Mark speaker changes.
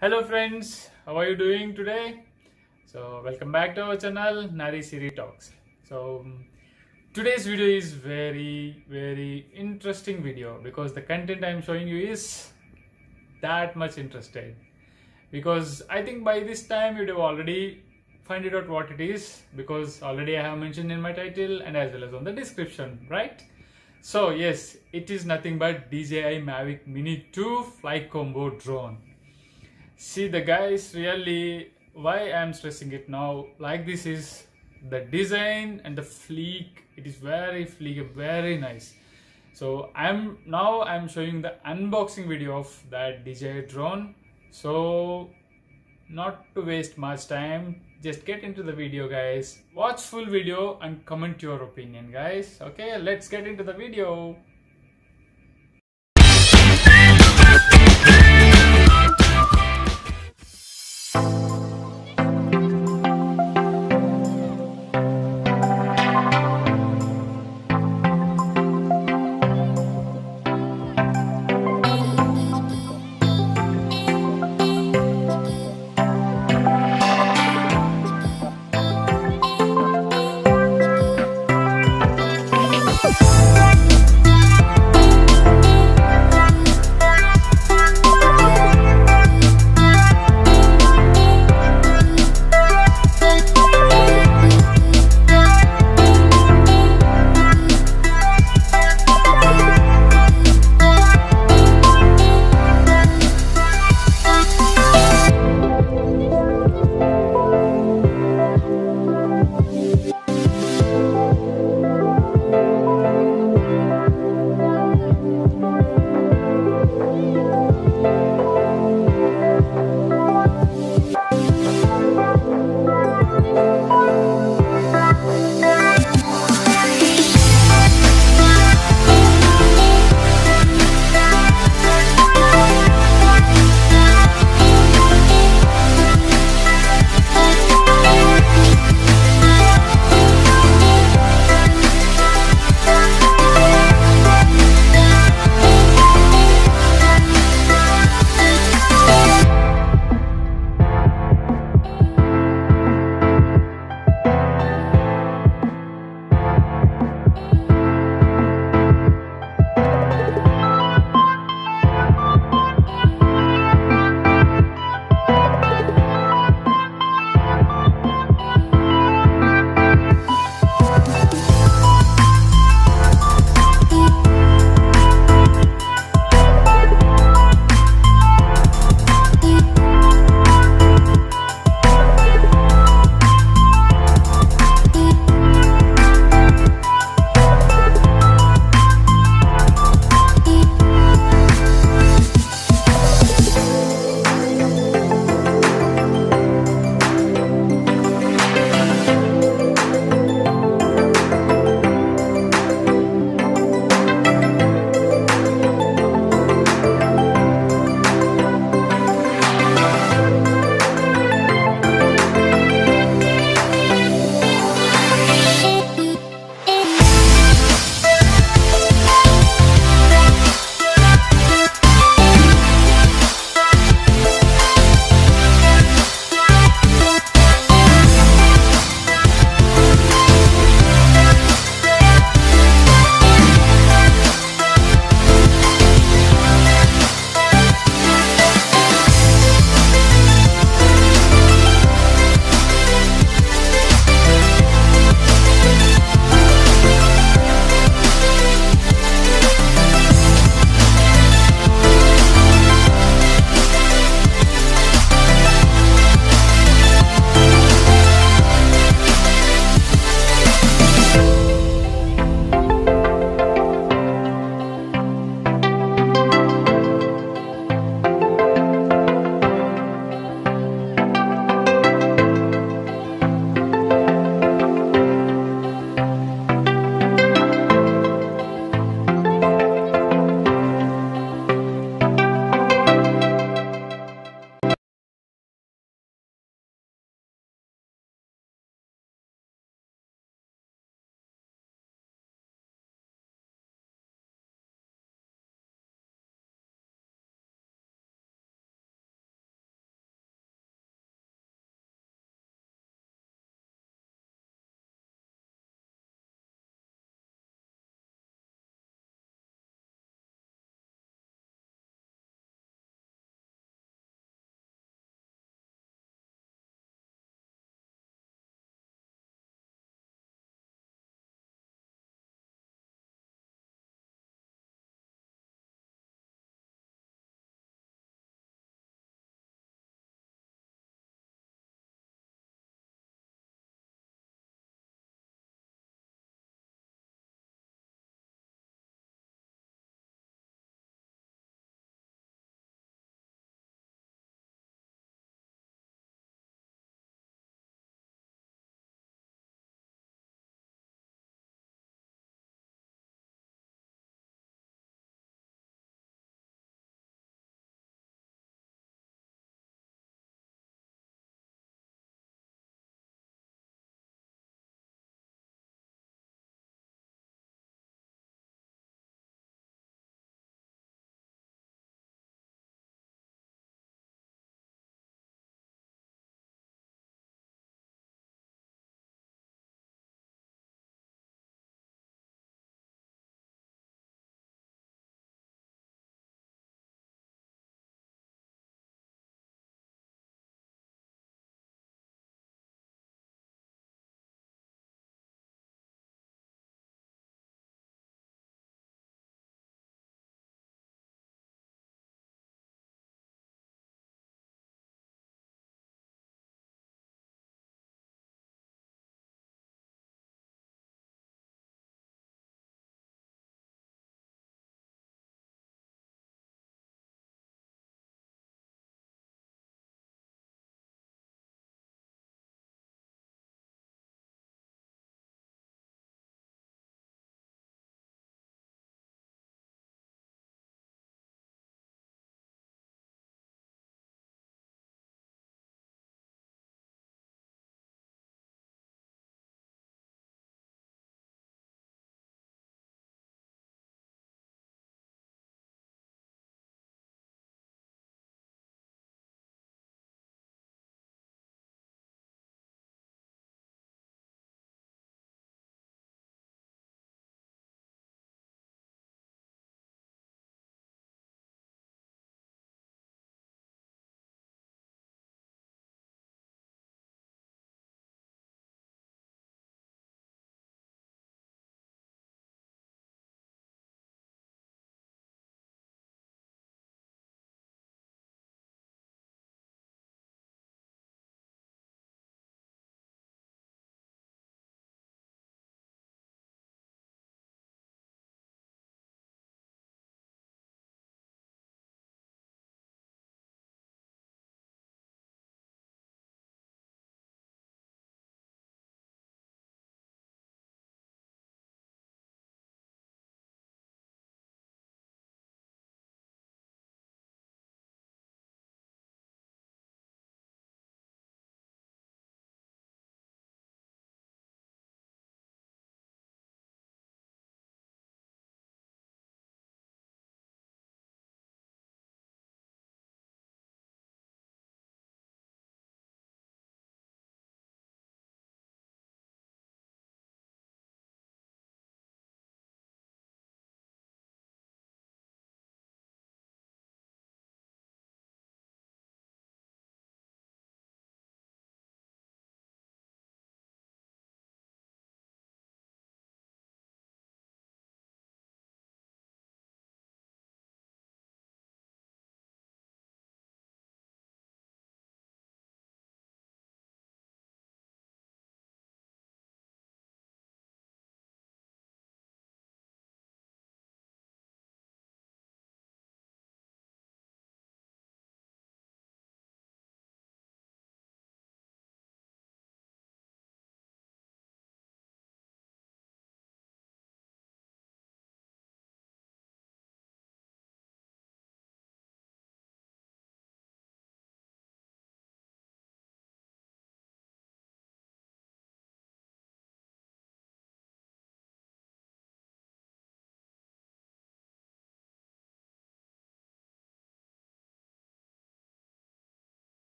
Speaker 1: Hello friends, how are you doing today? So welcome back to our channel Nari Siri Talks. Today's video is very interesting video because the content I'm showing you is that much interested, because I think by this time you'd have already find it out what it is, because already I have mentioned in my title and as well as on the description, right? So yes, it is nothing but DJI Mavic Mini2 flight combo drone. See, the guys, really why I am stressing it now like this is the design and the fleek. It is very fleek, very nice. So I'm showing the unboxing video of that DJI drone. So not to waste much time, just get into the video, guys. Watch full video and comment your opinion, guys. Okay, let's get into the video.